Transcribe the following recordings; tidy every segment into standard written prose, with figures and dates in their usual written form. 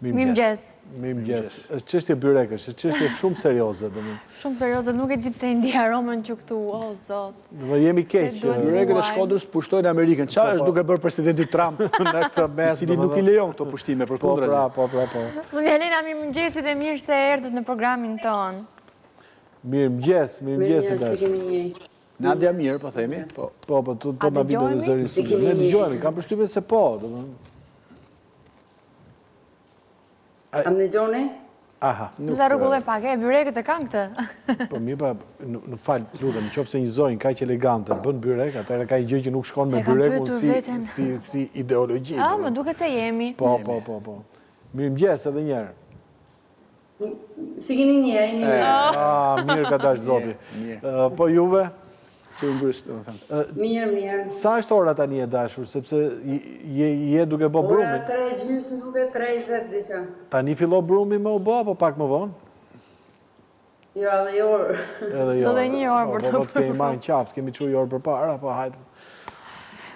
Mirëmëngjes. Mirëmëngjes. Është çështje byrekësh, është çështje shumë serioze, domethënë. Shumë serioze, nuk e di pse i ndi aromën që këtu, o zot. Do jemi keq. Byrekët e Shkodrës pushtojnë Amerikën. Çfarë është duke bërë presidenti Trump në këtë mes, i cili nuk i lejon këto pushtime për kundërzi. Po. Zonja Elena, mirëmëngjesit dhe mirë se erdhët në programin ton. Mirëmëngjes tash. Nadia mirë, po themi. Po, to na bën në zërin. Ne dëgjojmë, kam përshtypjen se po, domethënë. Am në gjoni? Aha. Nuk ta rregulloj pak, byrekët e kanë këtë. Po mirë, në fal, lutem, nëse një zonjë kaq elegante bën byrek, atëherë ka një gjë që nuk shkon me byrek si ideologji. Më duket se jemi. Po. Mirëmëngjes edhe një herë. Si keni një? Mirë ka dash zoti. Po juve? Si u ngrys, domethënë. Mirë. Sa është ora tani e dashur, sepse je duke bë brumin? Ora 3:30 duke 30 diçka. Tani fillo brumi më u bë apo pak më vonë? Jo, edhe një orë. Do dhe një orë për të bërë. Po kemi marrë qaftë, kemi çuar orë përpara, po hajde.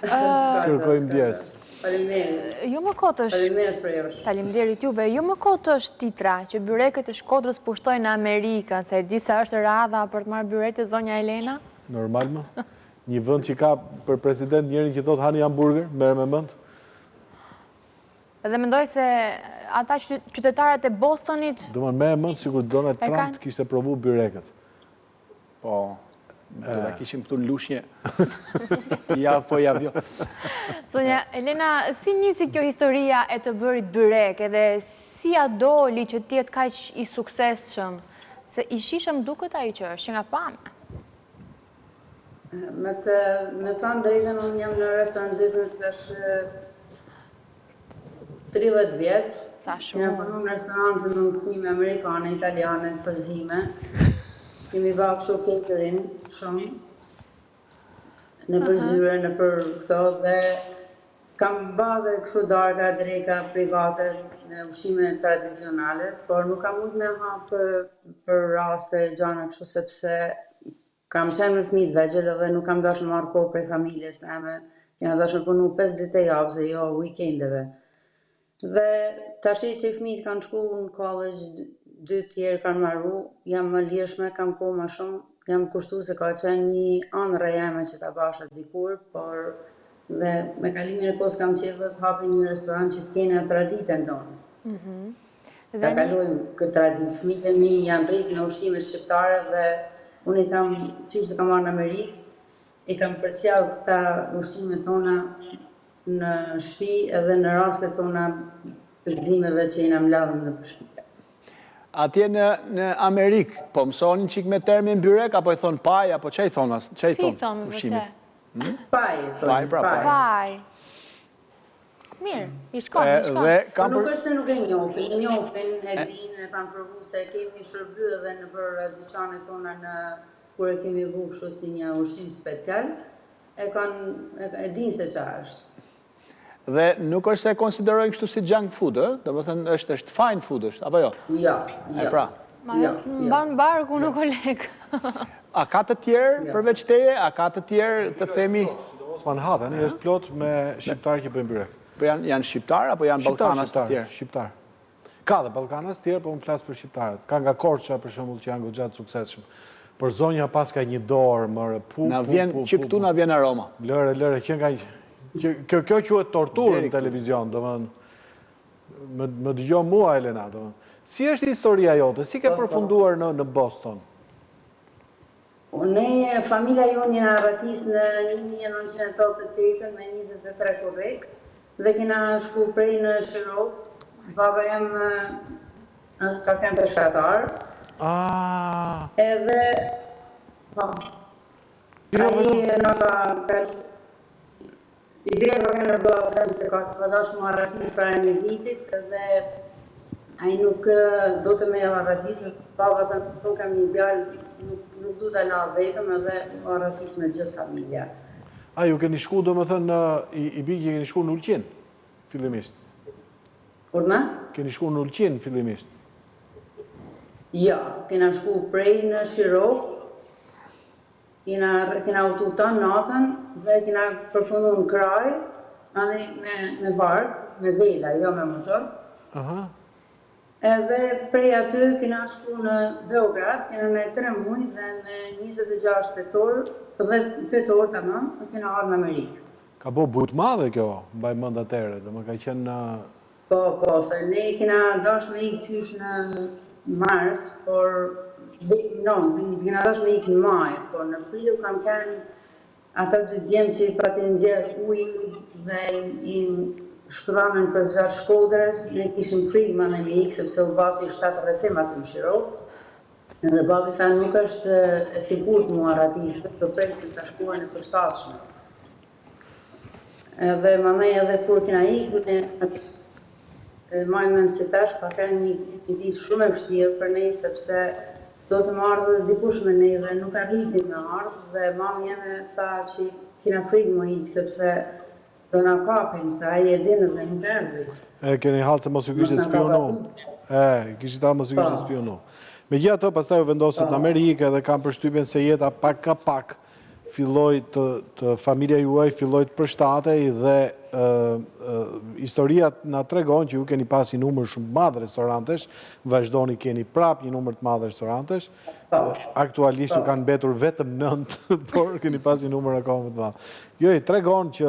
Kërkojmë ndjes. Faleminderit. Jo më kot është. Faleminderit për jush. Faleminderit juve. Jo më kot është titra që byrekët e Shkodrës pushtojnë në Amerikën, se e di sa është radha për të marrë byret e zonja Elena. Normal më. Një vend që ka për president njërin që thot hani hamburger, merre me mend. Edhe mendoj se ata qytetarët e Bostonit... Do më merre mend sikur Donald Trump kishte provu byrekët. Po, do ta kishim këtu në lushnje. Javë po javë jo. Sonja, Elena, si nisi kjo historia e të bërit byrek, edhe si a doli që tjetë kaq i suksesshëm? Se i shishëm duket ai që është, që nga pama. Me thënë drejtën, unë jam në restaurant business është 30 vjetë. Sa shumë. Kena punu në restorantë në mësime amerikane, italiane, përzime. Kemi ba kështu catering shumë. Në përzyre, në për këto dhe kam ba dhe kështu darka, dreka, private, në ushqime tradicionale, por nuk kam mujt me hapë për raste gjana kështu sepse kam qenë me fëmijët vegjël edhe nuk kam dashur të marr kohë prej familjes time. Kena dashur punu 5 ditë javë, se jo weekendeve. Dhe tash që fëmijët kanë shku në college, 2 tjerë kanë marru, jam më lirshme, kam kohë më shumë, jam kushtu se ka qenë një ëndra jeme që ta basha dikur, por dhe me kalimin e kohës kam qejf të hapi një restoran që të kene traditën tonë. Ta kalojmë këtë traditë. Fëmijët e mi janë rritë në ushqime shqiptare dhe unë i kam, qishtë kam marrë në Amerikë, i kam përcjellë këta ushqime tona në shtëpi edhe në rastet tona gëzimeve që jena mbledhur në shtëpi. Atje në Amerikë, po mësonin qik me termin byrek, apo i thonë paj, apo që i thonë ushqimit? Paj, Paj. Mirë, i shkon. Po nuk është se nuk e njohin, e din, e kanë provu se kemi shërby edhe në për dyqanet tona kur e kemi vu kështu si një ushqim special, e din se qa është. Dhe nuk është se konsiderojnë kështu si junk food, do më thënë është fine food, apo jo? Jo. Mban barku në koleg. A ka të tjerë përveç teje, a ka të tjerë të themi? Manhattan është plot me shqiptarë që bëjnë byrek. Po janë shqiptarë, apo janë ballkanas të tjerë? Shqiptar. Ka dhe ballkanas të tjerë, po unë flas për shqiptarët. Ka nga Korça, për shembull, që janë goxha të suksesshëm. Por zonja pas ka një dorë, më që këtu na vjen aroma. Lëre, që nga kjo quhet torturë në televizion, domethënë më dëgjon mua Elena, domethënë. Si është historia jote? Si ke përfunduar në Boston? Ne, familja jonë jena ratis në 1988 me 23 korrek dhe kena shku prej në Shirok. Baba jam ka kem peshkatar. Edhe ideja ka kena bërë them se ka dash mua ratis pra e në vitit dhe ai nuk do të me java ratis. Baba të nuk kam një djalë, nuk du të la vetëm edhe ratis me gjithë familja. A, ju keni shku, do më thënë, i bigi keni shku në Ulqin, fillimisht? Kur na? Keni shku në Ulqin, fillimisht? Ja, kena shku prej në Shirok, kena utu ta natën dhe kena përfundu në kraj, me bark, me vela, jo me motor. Edhe prej aty kena shku në Beograd, kena në 3 muaj dhe me 26 tetor, dhe tetor tamam, kena ardhur në Amerikë. Ka bo but madhe kjo, mbaj mend atëherë, dhe më ka qenë... Po, se ne kena dash me ikë qysh në mars, por... kena dash me ikë në maj, por në prill kam qenë ata 2 djemë që i pati nxjerr ujë dhe i shkëdhanën për zgjatë Shkodrës, ne kishim frikë më në ikë, sepse u basi 7 rrethim aty në Shirok. Dhe babi tha nuk është e sigurt mu Aratisë, të presim të shkuar në përshtatshme. Edhe mandej edhe kur kena ikë, majmë në si tash, pa ka një ditë shumë e vështirë për ne, sepse do të më ardhë dikush me ne dhe nuk arritim me ardhë, dhe mami jeme tha që kena frikë më ikë, sepse do na kapim, se aji e dinë dhe nuk erdhi. Keni halë se mos u kishte spionu. Kishte halë mos u kishte spionu. Me gjithë ato, pastaj u vendosit në Amerikë dhe kam përshtypjen se jeta pak ka pak filloj të familja juaj filloj të përshtatej dhe historia na tregon që ju keni pas një numër shumë madh restorantesh, vazhdoni keni prap një numër të madh restorantesh. Aktualisht u kanë mbetur vetëm 9, por keni pas një numër akoma më të madh. Jo, i tregon që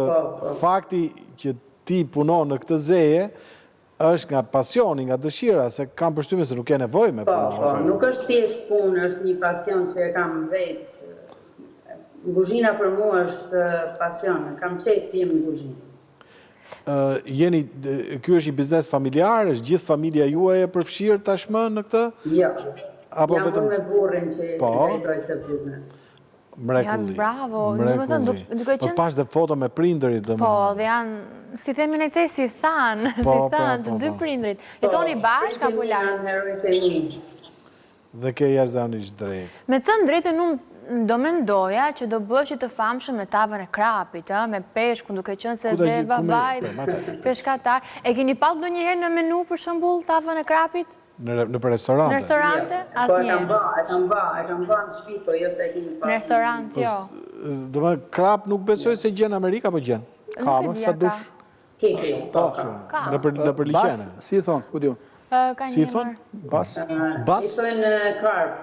fakti që ti punon në këtë zeje është nga pasioni, nga dëshira, se kam përshtypjen se nuk ke nevojë me punë. Po, nuk është thjesht punë, është një pasion që e kam vetë. Kuzhina për mua është pasion, kam qejf të jem në kuzhinë. Ky është një biznes familjar, është gjithë familja juaj e përfshirë tashmë në këtë? Jo, jam unë me burrin që drejtoj të biznes. Mrekulli. Bravo, duke qenë... Pash dhe foto me prindërit. Po, dhe janë, si themi në te, si thanë, të 2 prindrit. Jetoni bashkë apo larg? Janë herojtë e mi. Dhe ke jashtëzakonisht drejt. Me të drejtën unë do mendoja që do bësh të famshëm me tavën e krapit, me peshkun, duke qenë se dhe babaj, peshkatar. E keni pak do njëherë në menu për shembull tavën e krapit? Në për restorante? Në restorante? Po e kam ba në shtëpi, po jo se e kemi pas. Në restorant, jo. Do me krap nuk besoj se gjenë Amerika, apo gjenë? Ka më sa dush? Keki. Në për liqene? Si i thonë, ku di unë? Si i thonë? Bas? I thonë karp.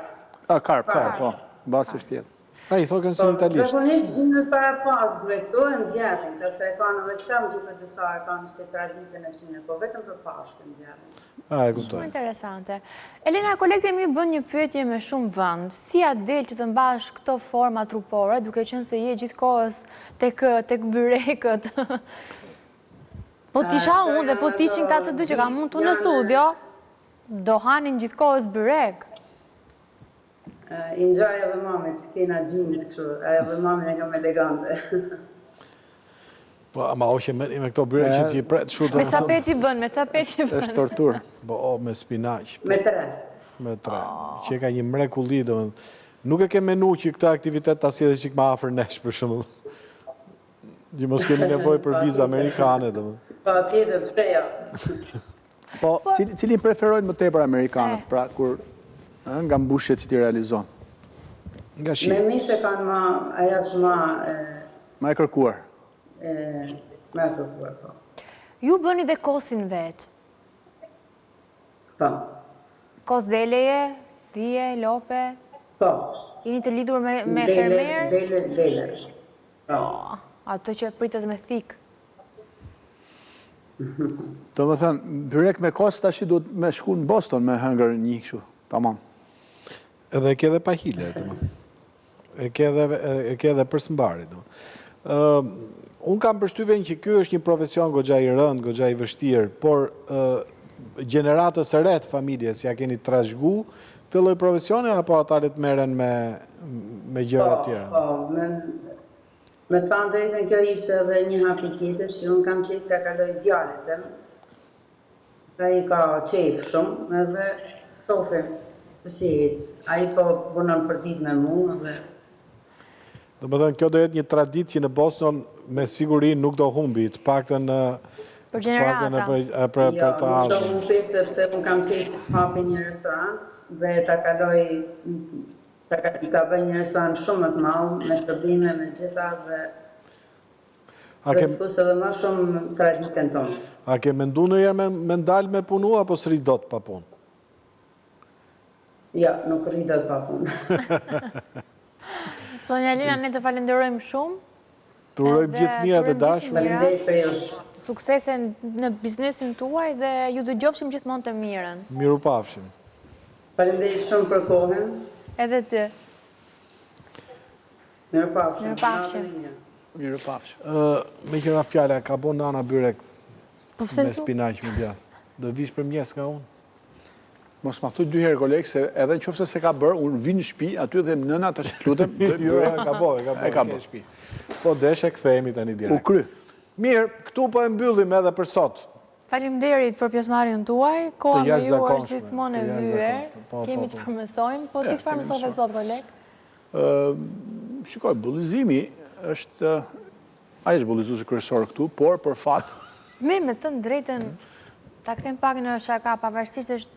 Karp, po. Bas është tjetë. I thonë si në italisht. Zakonisht gjinë në para pasgëve, këto e nxjerrin, tërse e kanë edhe këta më duke disa e kanë si traditën e tyne, po vetëm për pashkë nxjerrin. E kuptoj. Shumë interesante. Elena, kolegët e mi bën një pyetje me shumë vënd. Si a del që të mbash këto forma trupore, duke qenë se je gjithkohës tek byrekët? Po t'isha unë dhe po t'ishin këta të dy që ka mund të në studio, do hanin gjithkohës byrek. I ngjaj edhe mamit, kena gjinës kështu, edhe mamin e kam elegante. Po, ama oqe me këto byrek që t'i pret shutë... Me sa peti bën, me sa peti bën. është tortur. Po, me spinaq. Me 3. Me 3. Që e ka një mrekulli, nuk e ke menu që këta aktivitet ta sjellë qik ma afër nesh, për shembull. Që mos kemi nevojë për vizë amerikane, Po, tjetër, pse jo? Po, cilin preferojnë më tepër amerikanët, pra kur nga mbushjet që ti realizon? Nga shi. Me mishë kanë ma, aja që ma e kërkuar. Me e kërkuar, po. Ju bëni dhe kosin vetë? Po. Kos deleje, dhije, lope? Po. Jeni të lidur me fermer? Dele. Po. Ato që pritet me thikë. Do më thënë, byrek me kos tash duhet me shku në Boston me hëngër një kështu, tamam. Edhe e ke dhe pahile, e ke dhe përsëmbari. Unë kam përshtypjen që ky është një profesion goxha i rënd, goxha i vështirë, por gjeneratës së re të familjes ja keni trashëgu këtë lloj profesioni apo ata le të merren me gjëra të tjera? Po, me të thënë drejtën, kjo ishte edhe një hapi tjetër që unë kam qejf të kaloj djalit tem. Ai ka qejf shumë, edhe thofim si ai po punon për ditë me mua dhe Do më thënë, kjo do jetë një traditë që në Boston me siguri nuk do humbi, të paktën për gjenerata. Për jo, nuk do humbi sepse unë kam qejf të hapi një restorant dhe ta kaloj ta bëj një restorant shumë më të madh, me shërbime, me gjitha dhe fusë edhe më shumë traditën tonë. A ke mendu në jerë me ndalë me punu, apo s'ri dot pa punë? Ja, nuk rritat pa punë. Sonja Elena, ne të falenderojmë shumë. Të urojmë gjithë mirat e dashur. Faleminderit për jush. Suksese në biznesin tuaj dhe ju dëgjofshim gjithmonë të mirën. Mirupafshim. Faleminderit shumë për kohën. Edhe ty. Mirupafshim. Mirupafshim. Mirupafshim. Me qëra fjalla, ka bo nana byrek Po pse me s'u? spinaq me djathë. Do vish për mjes nga unë? Mos ma thuj 2 herë kolegë, se edhe në qofse se ka bërë, unë vinë në shpi, aty dhe nëna të lutem. Jo, ka bo, ka bo. Po deshe këthejemi tani U direkt. kry. Mirë, këtu po e mbyllim edhe për sot. Faleminderit për pjesëmarrjen tuaj. Koha me ju është jashtëzakonshme, gjithmonë e të vyer. jashtëzakonshme. Po, Kemi po, çfarë mësojmë, po ti çfarë mësove sot, koleg? Shikoj, bullizimi është, ai është bullizuesi kryesor këtu, por për fat, Me të drejtën, ta kthem pak në shaka, pavarësisht është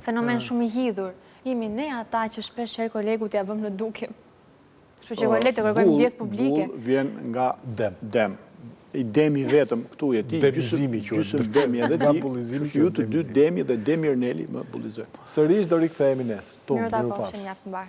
fenomen shumë i hidhur. Jemi ne ata që shpesh herë kolegut ja vëmë në duke. Shpesh herë kolegut të kërkojmë ndjes publike. Bull vjen nga dem. I demi vetëm këtu je ti, Demizimi quhet. gjysmë demi edhe Nga ti. bullizimi Ju quhet të dy demizim. demi dhe Demi Erneli më bullizojnë. Sërish do rikthehemi nesër. Mirë ta kohëshim jaftë mbar.